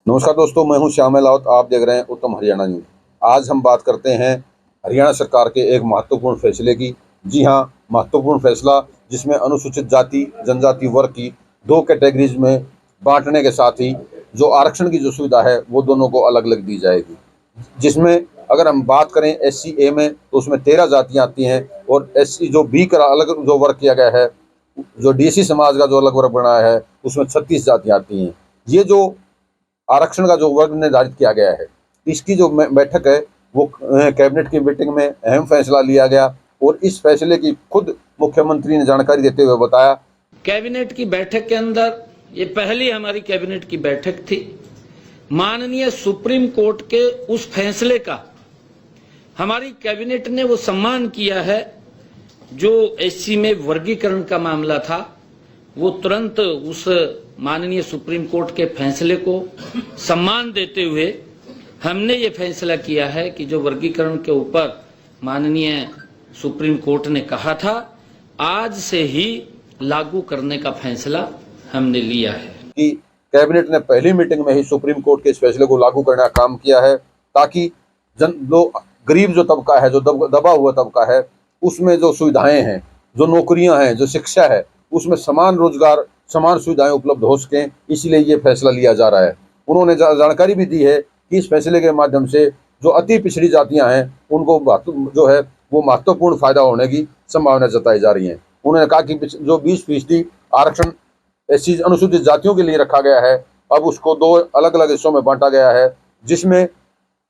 नमस्कार दोस्तों, मैं हूं श्याम लावत। आप देख रहे हैं उत्तम हरियाणा न्यूज। आज हम बात करते हैं हरियाणा सरकार के एक महत्वपूर्ण फैसले की। जी हां, महत्वपूर्ण फैसला जिसमें अनुसूचित जाति जनजाति वर्ग की दो कैटेगरीज में बांटने के साथ ही जो आरक्षण की जो सुविधा है वो दोनों को अलग अलग दी जाएगी। जिसमें अगर हम बात करें SC A में तो उसमें 13 जातियाँ आती हैं और SC जो B का अलग जो वर्ग किया गया है, जो DC समाज का जो अलग वर्ग बनाया है उसमें 36 जातियाँ आती हैं। ये जो आरक्षण का जो वर्ग निर्धारित किया गया है, इसकी जो बैठक है वो कैबिनेट की मीटिंग में अहम फैसला लिया गया और इस फैसले की खुद मुख्यमंत्री ने जानकारी देते हुए बताया। कैबिनेट की बैठक के अंदर ये पहली हमारी कैबिनेट की बैठक थी। माननीय सुप्रीम कोर्ट के उस फैसले का हमारी कैबिनेट ने वो सम्मान किया है। जो SC में वर्गीकरण का मामला था वो तुरंत उस माननीय सुप्रीम कोर्ट के फैसले को सम्मान देते हुए हमने ये फैसला किया है कि जो वर्गीकरण के ऊपर माननीय सुप्रीम कोर्ट ने कहा था, आज से ही लागू करने का फैसला हमने लिया है। कि कैबिनेट ने पहली मीटिंग में ही सुप्रीम कोर्ट के इस फैसले को लागू करने का काम किया है ताकि गरीब जो तबका है, जो दबा हुआ तबका है, उसमें जो सुविधाएं हैं, जो नौकरियां हैं, जो शिक्षा है, उसमें समान रोजगार समान सुविधाएं उपलब्ध हो सकें, इसलिए ये फैसला लिया जा रहा है। उन्होंने जानकारी भी दी है कि इस फैसले के माध्यम से जो अति पिछड़ी जातियां हैं उनको जो है वो महत्वपूर्ण फायदा होने की संभावना जताई जा रही है। उन्होंने कहा कि जो 20% आरक्षण SC अनुसूचित जातियों के लिए रखा गया है, अब उसको दो अलग अलग हिस्सों में बांटा गया है, जिसमें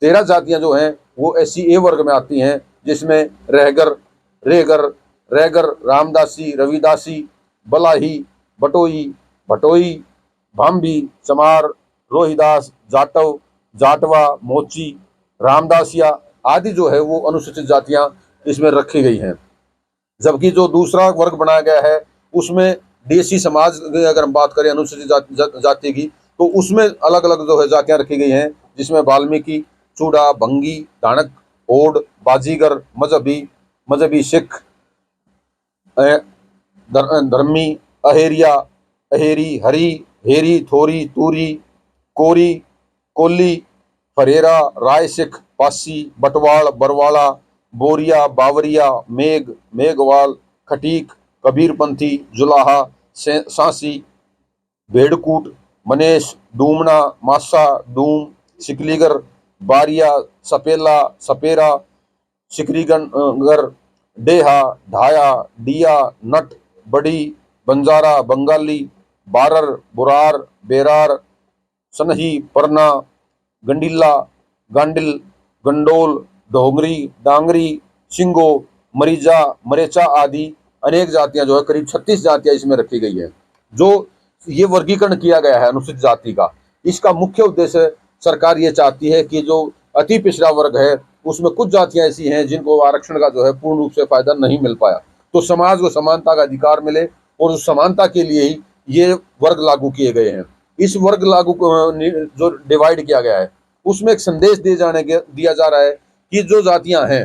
13 जातियां जो हैं वो SC A वर्ग में आती हैं, जिसमें रहगर, रेगर, रैगर, रामदासी, रविदासी, बलाही, बटोई, भटोई, भांबी, चमार, रोहिदास, जाटव, जाटवा, मोची, रामदासिया आदि जो है वो अनुसूचित जातियां इसमें रखी गई हैं। जबकि जो दूसरा वर्ग बनाया गया है उसमें DC समाज की अगर हम बात करें अनुसूचित जाति की, तो उसमें अलग अलग जो है जातियां रखी गई हैं, जिसमें वाल्मीकि, चूड़ा, भंगी, दानक, ओड, बाजीगर, मजहबी सिख, धर्मी, अहेरिया, अहेरी, हरी, हेरी, थोरी, तूरी, कोरी, कोली, फरेरा, राय सिख, पासी, बटवाड़, बरवाड़ा, बोरिया, बावरिया, मेघवाल, खटीक, कबीरपंथी, जुलाहा, सांसी, भेड़कूट, मनेश, डूमना, मासा, डूम, सिकलीगर, बारिया, सपेला, सपेरा, सिकरीगर, डेहा, ढाया, डिया, नट, बड़ी, बंजारा, बंगाली, बारर, बुरार, बेरार, सनही, परना, गंडीला, गांडिल, गंडोल, डोंगरी, डांगरी, सिंगो, मरीजा, मरेचा आदि अनेक जातियां जो है, करीब 36 जातियां इसमें रखी गई है। जो ये वर्गीकरण किया गया है अनुसूचित जाति का, इसका मुख्य उद्देश्य सरकार ये चाहती है कि जो अति पिछड़ा वर्ग है उसमें कुछ जातियां ऐसी हैं जिनको आरक्षण का जो है पूर्ण रूप से फायदा नहीं मिल पाया, तो समाज को समानता का अधिकार मिले और उस समानता के लिए ही ये वर्ग लागू किए गए हैं। इस वर्ग जो डिवाइड किया गया है उसमें एक संदेश दिया जा रहा है कि जो जातियां हैं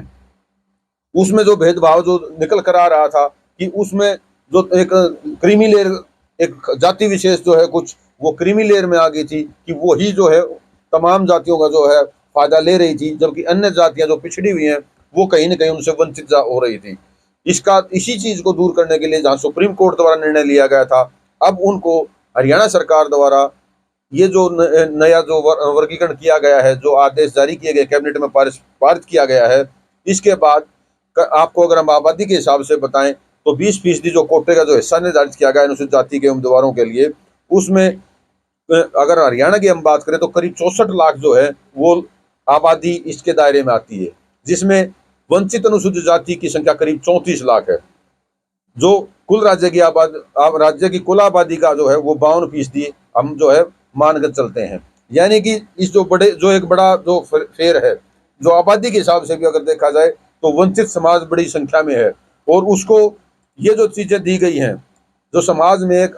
उसमें जो भेदभाव जो निकल कर आ रहा था कि उसमें जो एक क्रीमी लेयर, एक जाति विशेष जो है कुछ वो क्रीमी लेयर में आ गई थी कि वो ही जो है तमाम जातियों का जो है फायदा ले रही थी, जबकि अन्य जातियां जो पिछड़ी हुई हैं वो कहीं ना कहीं उनसे वंचित हो रही थी। इसी चीज को दूर करने के लिए जहां सुप्रीम कोर्ट द्वारा निर्णय लिया गया था, अब उनको हरियाणा सरकार द्वारा ये जो नया जो वर्गीकरण किया गया है, जो आदेश जारी किए गए, कैबिनेट में पारित किया गया है, इसके बाद आपको अगर हम आबादी के हिसाब से बताएं तो 20% जो कोटे का जो हिस्सा निर्धारित किया गया अनुसूचित जाति के उम्मीदवारों के लिए, उसमें अगर हरियाणा की हम बात करें तो करीब 64 लाख जो है वो आबादी इसके दायरे में आती है, जिसमें वंचित अनुसूचित जाति की संख्या करीब 34 लाख है। जो कुल राज्य की कुल आबादी का जो है वो 52% हम जो है मानकर चलते हैं। यानी कि इस जो एक बड़ा जो फेर है, जो आबादी के हिसाब से भी अगर देखा जाए तो वंचित समाज बड़ी संख्या में है और उसको ये जो चीजें दी गई हैं, जो समाज में एक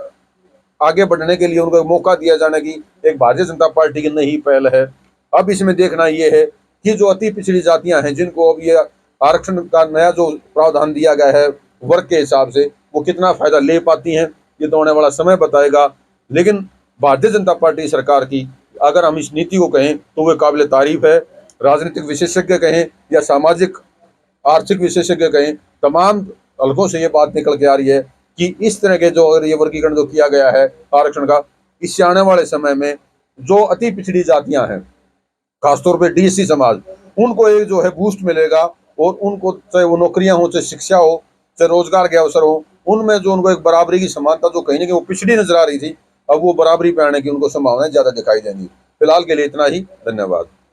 आगे बढ़ने के लिए उनको मौका दिया जाने की एक भारतीय जनता पार्टी की नई पहल है। अब इसमें देखना ये है कि जो अति पिछड़ी जातियां हैं जिनको अब ये आरक्षण का नया जो प्रावधान दिया गया है वर्ग के हिसाब से, वो कितना फायदा ले पाती हैं ये तो आने वाला समय बताएगा। लेकिन भारतीय जनता पार्टी सरकार की अगर हम इस नीति को कहें तो वह काबिल तारीफ है। राजनीतिक विशेषज्ञ कहें या सामाजिक आर्थिक विशेषज्ञ कहें, तमाम हलकों से ये बात निकल के आ रही है कि इस तरह के जो अगर ये वर्गीकरण जो किया गया है आरक्षण का, इससे आने वाले समय में जो अति पिछड़ी जातियां हैं, खासतौर पे डीएससी समाज, उनको एक जो है बूस्ट मिलेगा और उनको चाहे वो नौकरियां हो, चाहे शिक्षा हो, चाहे रोजगार के अवसर हो, उनमें जो उनको एक बराबरी की समानता जो कहीं ना कहीं वो पिछड़ी नजर आ रही थी, अब वो बराबरी पे आने की उनको संभावनाएं ज्यादा दिखाई देंगी। फिलहाल के लिए इतना ही, धन्यवाद।